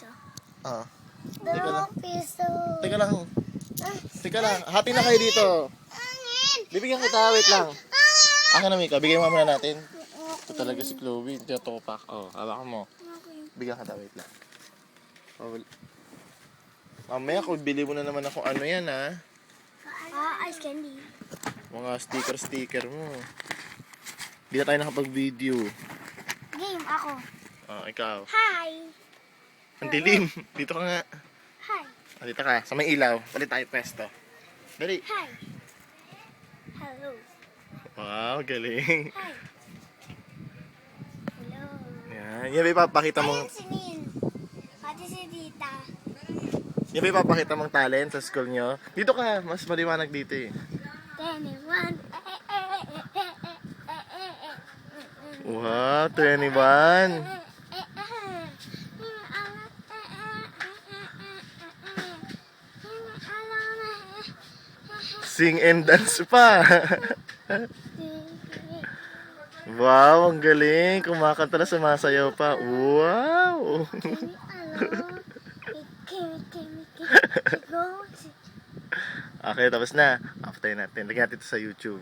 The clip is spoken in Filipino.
piso. Ah. Teka lang. 2 piso. Teka lang. Teka lang. Hati na kayo dito. Bibigyan kita. Wait lang. Akin na, Mika. Bigyan mo muna natin. Ito talaga si Chloe. Tiyatopak. Oh, hawakan mo. Bigyan kita. Wait lang. Oh, mamaya kung bili mo na naman ako ano yan, ha? Ice candy. Mga sticker mo. Hindi na tayo nakapag-video. Game ako. Oh, ikaw. Hi. Ang dilim. Dito ka nga. Hi. Ah, dito ka. Sa may ilaw. Palit tayo pwesto. Dali. Hi. Hello. Wow, galing. Hi. Hello. Yan. Yan ba ipapakita mong... Ayun si Nin. Pati si Tita. Yan ba ipapakita mong talent sa school nyo? Dito ka. Mas maliwanag dito eh. 21. Wow, 21. Sing and dance pa. Wow, ang galing. Kumakanta na, sumasayaw pa. Wow. Okay, tapos na. After natin. Lagyan natin ito sa YouTube.